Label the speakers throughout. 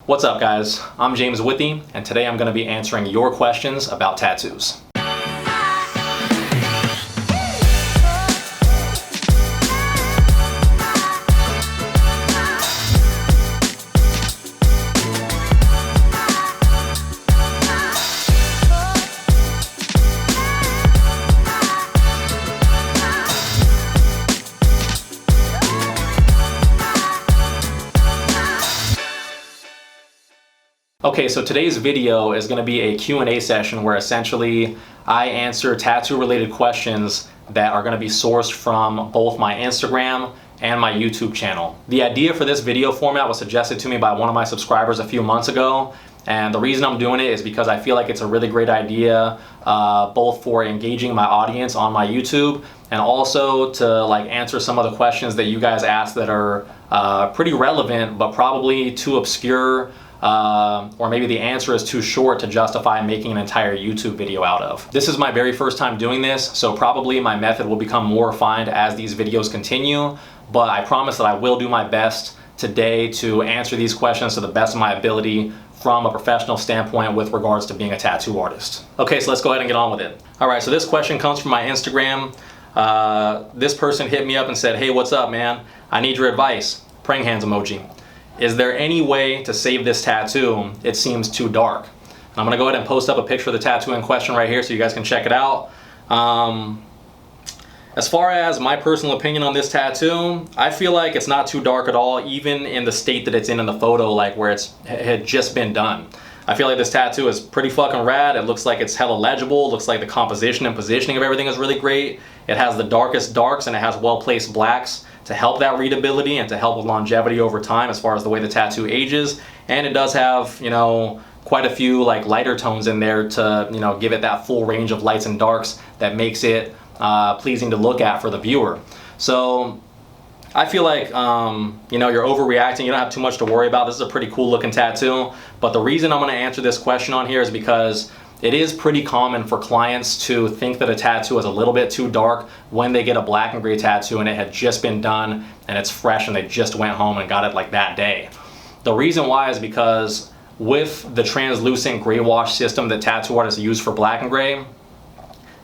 Speaker 1: What's up guys, I'm James Withee, and today I'm going to be answering your questions about tattoos. Okay, so today's video is going to be a Q&A session where essentially I answer tattoo related questions that are going to be sourced from both my Instagram and my YouTube channel. The idea for this video format was suggested to me by one of my subscribers a few months ago, and the reason I'm doing it is because I feel like it's a really great idea both for engaging my audience on my YouTube and also to answer some of the questions that you guys ask that are pretty relevant but probably too obscure, or maybe the answer is too short to justify making an entire YouTube video out of. This is my very first time doing this, so probably my method will become more refined as these videos continue, but I promise that I will do my best today to answer these questions to the best of my ability from a professional standpoint with regards to being a tattoo artist. Okay, so let's go ahead and get on with it. Alright, so this question comes from my Instagram. This person hit me up and said, "Hey, what's up, man? I need your advice." Praying hands emoji. "Is there any way to save this tattoo? It seems too dark." And I'm gonna go ahead and post up a picture of the tattoo in question right here so you guys can check it out. As far as my personal opinion on this tattoo, I feel like it's not too dark at all, even in the state that it's in the photo, like where it had just been done. I feel like this tattoo is pretty fucking rad. It looks like it's hella legible. It looks like the composition and positioning of everything is really great. It has the darkest darks and it has well-placed blacks to help that readability and to help with longevity over time as far as the way the tattoo ages. And it does have, you know, quite a few lighter tones in there to, you know, give it that full range of lights and darks that makes it pleasing to look at for the viewer. So I feel like, you know, you're overreacting. You don't have too much to worry about. This is a pretty cool looking tattoo. But the reason I'm going to answer this question on here is because it is pretty common for clients to think that a tattoo is a little bit too dark when they get a black and gray tattoo and it had just been done and it's fresh and they just went home and got it like that day. The reason why is because with the translucent gray wash system that tattoo artists use for black and gray,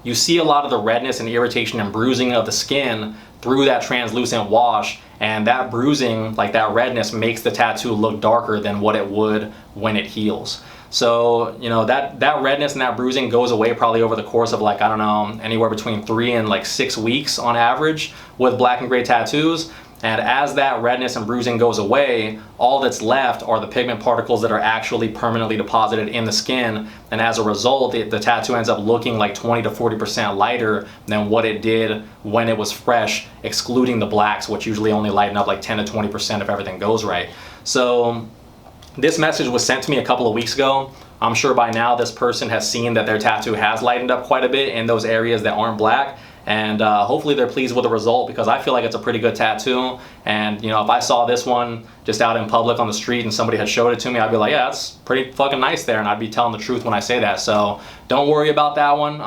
Speaker 1: you see a lot of the redness and irritation and bruising of the skin through that translucent wash, and that bruising, that redness, makes the tattoo look darker than what it would when it heals. So, you know, that redness and that bruising goes away probably over the course of I don't know, anywhere between 3 and 6 weeks on average with black and gray tattoos. And as that redness and bruising goes away, all that's left are the pigment particles that are actually permanently deposited in the skin. And as a result, the tattoo ends up looking 20 to 40% lighter than what it did when it was fresh, excluding the blacks, which usually only lighten up 10 to 20% if everything goes right. So this message was sent to me a couple of weeks ago. I'm sure by now this person has seen that their tattoo has lightened up quite a bit in those areas that aren't black. And hopefully they're pleased with the result, because I feel like it's a pretty good tattoo. And you know, if I saw this one just out in public on the street and somebody had showed it to me, I'd be like, yeah, that's pretty fucking nice there, and I'd be telling the truth when I say that. So don't worry about that one.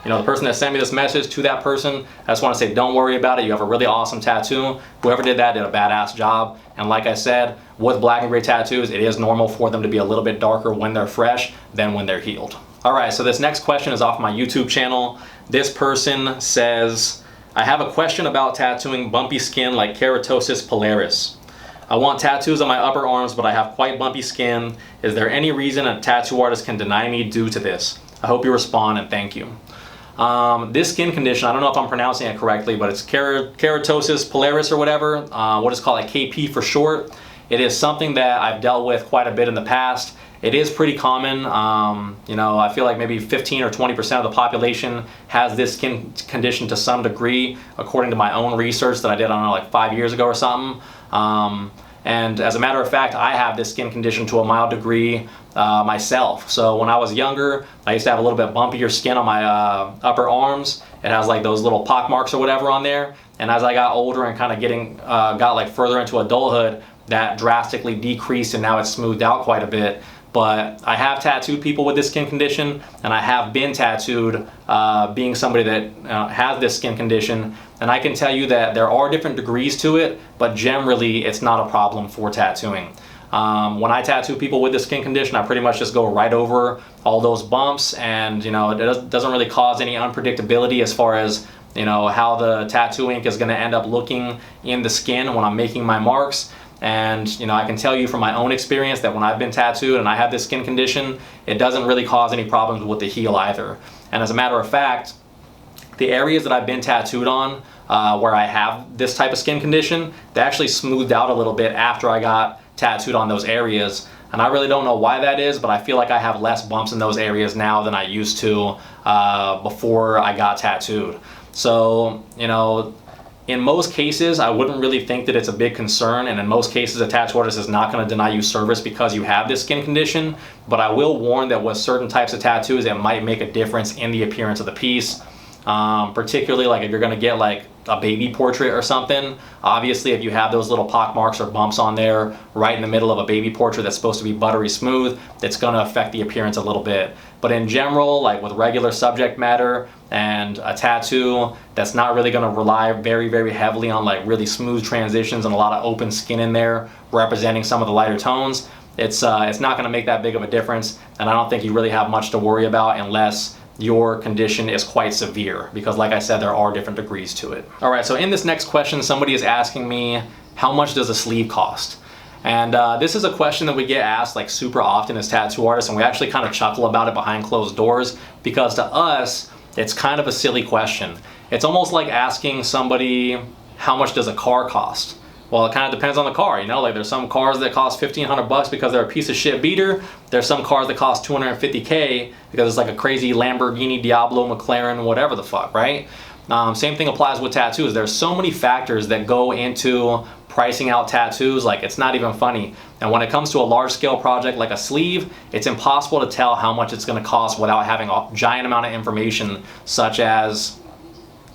Speaker 1: You know, the person that sent me this message, to that person, I just want to say don't worry about it. You have a really awesome tattoo. Whoever did that did a badass job. And like I said, with black and gray tattoos, it is normal for them to be a little bit darker when they're fresh than when they're healed. Alright, so this next question is off my YouTube channel. This person says, "I have a question about tattooing bumpy skin like Keratosis Pilaris. I want tattoos on my upper arms, but I have quite bumpy skin. Is there any reason a tattoo artist can deny me due to this? I hope you respond, and thank you." This skin condition, I don't know if I'm pronouncing it correctly, but it's Keratosis Pilaris or whatever. We'll just call it KP for short. It is something that I've dealt with quite a bit in the past. It is pretty common. You know, I feel like maybe 15 or 20% of the population has this skin condition to some degree, according to my own research that I did, I don't know, 5 years ago or something. And as a matter of fact, I have this skin condition to a mild degree myself. So when I was younger, I used to have a little bit bumpier skin on my upper arms. It has those little pock marks or whatever on there. And as I got older and kind of got further into adulthood, that drastically decreased and now it's smoothed out quite a bit. But I have tattooed people with this skin condition, and I have been tattooed being somebody that has this skin condition, and I can tell you that there are different degrees to it, but generally it's not a problem for tattooing. When I tattoo people with this skin condition, I pretty much just go right over all those bumps, and it doesn't really cause any unpredictability as far as how the tattoo ink is going to end up looking in the skin when I'm making my marks. And I can tell you from my own experience that when I've been tattooed and I have this skin condition, it doesn't really cause any problems with the heel either. And as a matter of fact, the areas that I've been tattooed on where I have this type of skin condition, they actually smoothed out a little bit after I got tattooed on those areas. And I really don't know why that is, but I feel like I have less bumps in those areas now than I used to before I got tattooed. So, in most cases, I wouldn't really think that it's a big concern, and in most cases, a tattoo artist is not going to deny you service because you have this skin condition. But I will warn that with certain types of tattoos, it might make a difference in the appearance of the piece. Particularly like if you're going to get like a baby portrait or something. Obviously, if you have those little pock marks or bumps on there right in the middle of a baby portrait that's supposed to be buttery smooth, it's going to affect the appearance a little bit. But in general, like with regular subject matter and a tattoo that's not really going to rely very, very heavily on like really smooth transitions and a lot of open skin in there representing some of the lighter tones, it's not going to make that big of a difference. And I don't think you really have much to worry about unless your condition is quite severe, because like I said, there are different degrees to it. All right, so in this next question, somebody is asking me, how much does a sleeve cost? And this is a question that we get asked like super often as tattoo artists, and we actually kind of chuckle about it behind closed doors, because to us, it's kind of a silly question. It's almost like asking somebody, how much does a car cost? Well, it kind of depends on the car, like there's some cars that cost $1,500 because they're a piece of shit beater. There's some cars that cost $250K because it's like a crazy Lamborghini, Diablo, McLaren, whatever the fuck, right? Same thing applies with tattoos. There's so many factors that go into pricing out tattoos, like it's not even funny. And when it comes to a large scale project like a sleeve, it's impossible to tell how much it's going to cost without having a giant amount of information, such as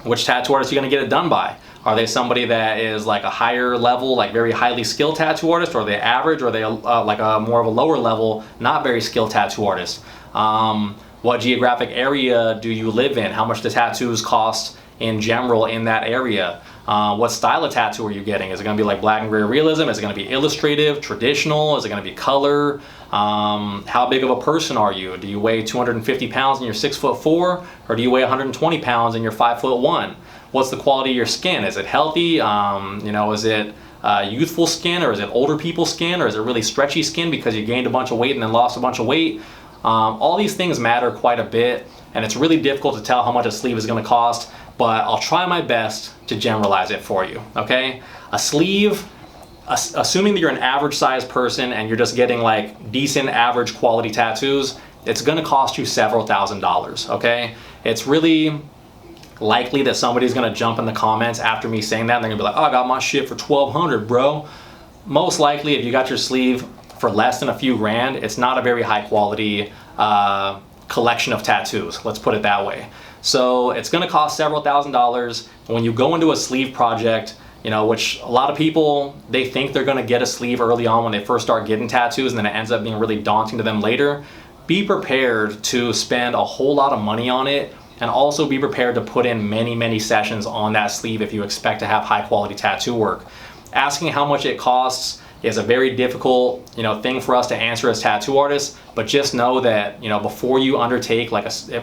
Speaker 1: which tattoo artist you're going to get it done by. Are they somebody that is like a higher level, like very highly skilled tattoo artist, or are they average, or are they like a more of a lower level, not very skilled tattoo artist? What geographic area do you live in? How much do tattoos cost in general in that area? What style of tattoo are you getting? Is it going to be like black and gray realism? Is it going to be illustrative, traditional? Is it going to be color? How big of a person are you? Do you weigh 250 pounds and you're 6'4", or do you weigh 120 pounds and you're 5'1"? What's the quality of your skin? Is it healthy? Is it youthful skin, or is it older people's skin, or is it really stretchy skin because you gained a bunch of weight and then lost a bunch of weight? All these things matter quite a bit, and it's really difficult to tell how much a sleeve is going to cost, but I'll try my best to generalize it for you, okay? A sleeve, assuming that you're an average sized person and you're just getting like decent average quality tattoos, it's going to cost you several $1,000s, okay? It's really likely that somebody's going to jump in the comments after me saying that and they're going to be like, oh, I got my shit for $1,200, bro. Most likely, if you got your sleeve for less than a few grand, it's not a very high quality collection of tattoos, let's put it that way. So it's going to cost several $1,000s. When you go into a sleeve project, which a lot of people, they think they're going to get a sleeve early on when they first start getting tattoos, and then it ends up being really daunting to them later. Be prepared to spend a whole lot of money on it, and also be prepared to put in many, many sessions on that sleeve if you expect to have high quality tattoo work. Asking how much it costs is a very difficult, thing for us to answer as tattoo artists, but just know that, before you undertake,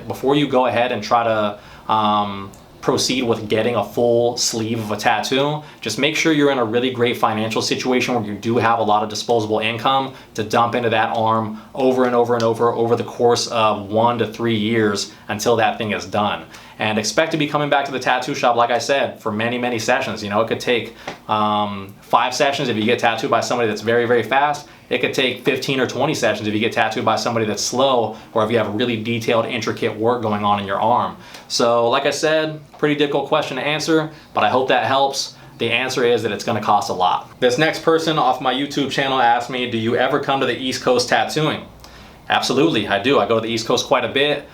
Speaker 1: before you go ahead and try to proceed with getting a full sleeve of a tattoo, just make sure you're in a really great financial situation where you do have a lot of disposable income to dump into that arm over and over and over the course of 1 to 3 years until that thing is done. And expect to be coming back to the tattoo shop, like I said, for many, many sessions. It could take 5 sessions if you get tattooed by somebody that's very, very fast. It could take 15 or 20 sessions if you get tattooed by somebody that's slow, or if you have really detailed, intricate work going on in your arm. So, like I said, pretty difficult question to answer, but I hope that helps. The answer is that it's going to cost a lot. This next person off my YouTube channel asked me, do you ever come to the East Coast tattooing? Absolutely, I do. I go to the East Coast quite a bit.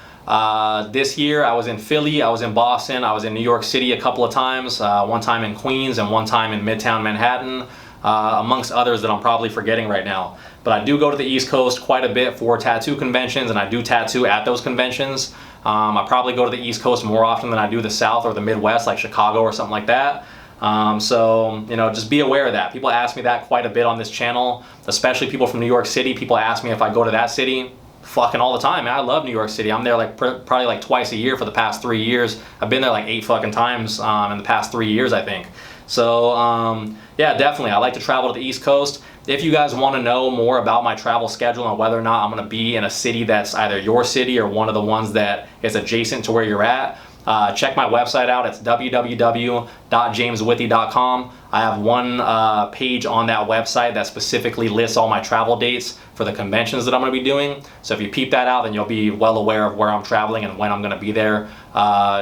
Speaker 1: This year I was in Philly, I was in Boston, I was in New York City a couple of times, one time in Queens and one time in Midtown Manhattan, amongst others that I'm probably forgetting right now. But I do go to the East Coast quite a bit for tattoo conventions, and I do tattoo at those conventions. I probably go to the East Coast more often than I do the South or the Midwest, like Chicago or something like that. So, you know, just be aware of that. People ask me that quite a bit on this channel, especially people from New York City. People ask me if I go to that city fucking all the time, man. I love New York City. I'm there like probably like twice a year for the past 3 years. I've been there like 8 fucking times in the past 3 years, I think. So, yeah, definitely. I like to travel to the East Coast. If you guys want to know more about my travel schedule and whether or not I'm going to be in a city that's either your city or one of the ones that is adjacent to where you're at, check my website out. It's www.jameswithee.com. I have one page on that website that specifically lists all my travel dates for the conventions that I'm going to be doing. So if you peep that out, then you'll be well aware of where I'm traveling and when I'm going to be there.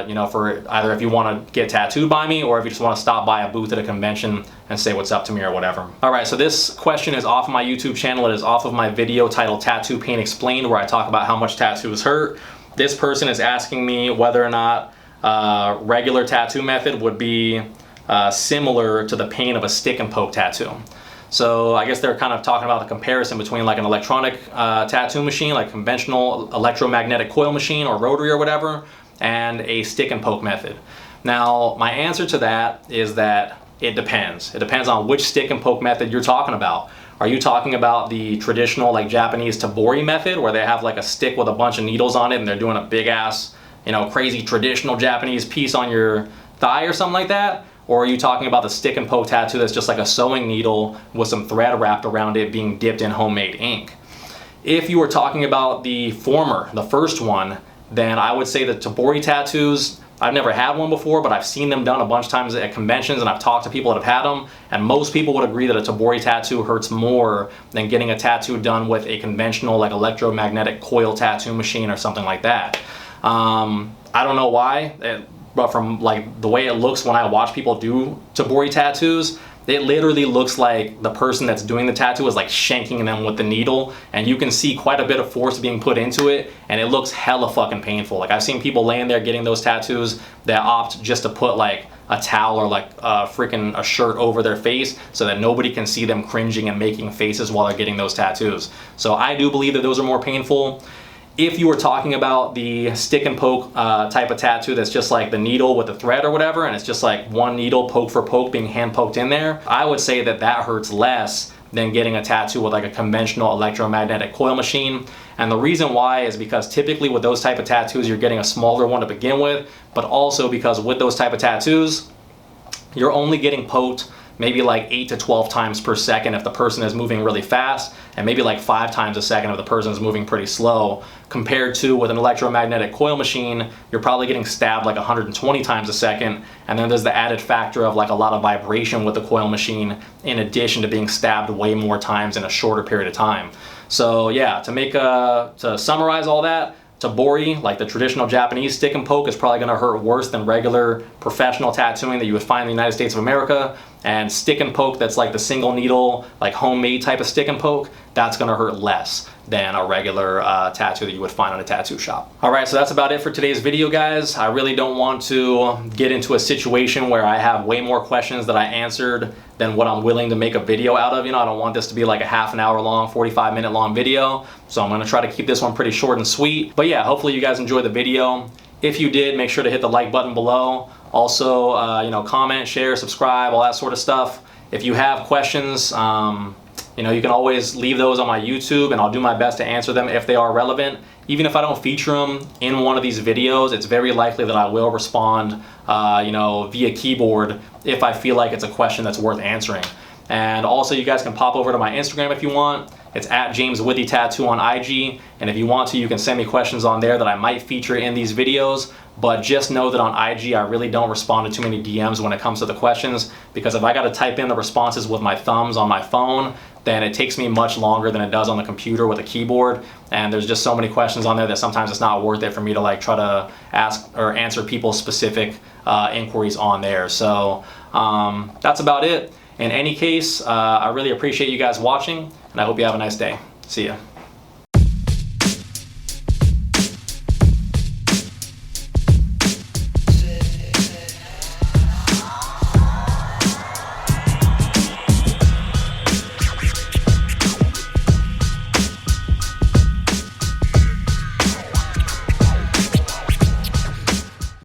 Speaker 1: You know, for either if you want to get tattooed by me or if you just want to stop by a booth at a convention and say what's up to me or whatever. All right, so this question is off of my YouTube channel. It is off of my video titled Tattoo Pain Explained, where I talk about how much tattoos hurt. This person is asking me whether or not regular tattoo method would be similar to the pain of a stick and poke tattoo. So I guess they're kind of talking about the comparison between like an electronic tattoo machine, like conventional electromagnetic coil machine or rotary or whatever, and a stick and poke method. Now, my answer to that is that it depends. It depends on which stick and poke method you're talking about. Are you talking about the traditional like Japanese tabori method where they have like a stick with a bunch of needles on it and they're doing a big ass, you know, crazy traditional Japanese piece on your thigh or something like that? Or are you talking about the stick and poke tattoo that's just like a sewing needle with some thread wrapped around it being dipped in homemade ink? If you were talking about the former, the first one, then I would say the tabori tattoos, I've never had one before, but I've seen them done a bunch of times at conventions and I've talked to people that have had them, and most people would agree that a tabori tattoo hurts more than getting a tattoo done with a conventional like electromagnetic coil tattoo machine or something like that. I don't know why, but from like the way it looks when I watch people do tabori tattoos, it literally looks like the person that's doing the tattoo is like shanking them with the needle, and you can see quite a bit of force being put into it, and it looks hella fucking painful. Like I've seen people laying there getting those tattoos that opt just to put like a towel or like a shirt over their face so that nobody can see them cringing and making faces while they're getting those tattoos. So I do believe that those are more painful. If you were talking about the stick and poke type of tattoo that's just like the needle with the thread or whatever, and it's just like one needle poke for poke being hand poked in there, I would say that that hurts less than getting a tattoo with like a conventional electromagnetic coil machine. And the reason why is because typically with those type of tattoos you're getting a smaller one to begin with, but also because with those type of tattoos you're only getting poked maybe like 8 to 12 times per second if the person is moving really fast, and maybe like 5 times a second if the person is moving pretty slow, compared to with an electromagnetic coil machine, you're probably getting stabbed like 120 times a second, and then there's the added factor of like a lot of vibration with the coil machine in addition to being stabbed way more times in a shorter period of time. So yeah, to summarize all that, tabori, like the traditional Japanese stick and poke, is probably going to hurt worse than regular professional tattooing that you would find in the United States of America. And stick and poke that's like the single needle, like homemade type of stick and poke, that's going to hurt less than a regular tattoo that you would find in a tattoo shop. All right, so that's about it for today's video, guys. I really don't want to get into a situation where I have way more questions that I answered than what I'm willing to make a video out of. You know, I don't want this to be like a half an hour long, 45-minute long video. So I'm going to try to keep this one pretty short and sweet. But yeah, hopefully you guys enjoyed the video. If you did, make sure to hit the like button below. Also, you know, comment, share, subscribe, all that sort of stuff. If you have questions, you know, you can always leave those on my YouTube and I'll do my best to answer them if they are relevant. Even if I don't feature them in one of these videos, it's very likely that I will respond, you know, via keyboard if I feel like it's a question that's worth answering. And also, you guys can pop over to my Instagram if you want. It's at James Withee Tattoo on IG. And if you want to, you can send me questions on there that I might feature in these videos. But just know that on IG, I really don't respond to too many DMs when it comes to the questions, because if I got to type in the responses with my thumbs on my phone, then it takes me much longer than it does on the computer with a keyboard. And there's just so many questions on there that sometimes it's not worth it for me to like try to ask or answer people's specific inquiries on there. So that's about it. In any case, I really appreciate you guys watching, and I hope you have a nice day. See ya.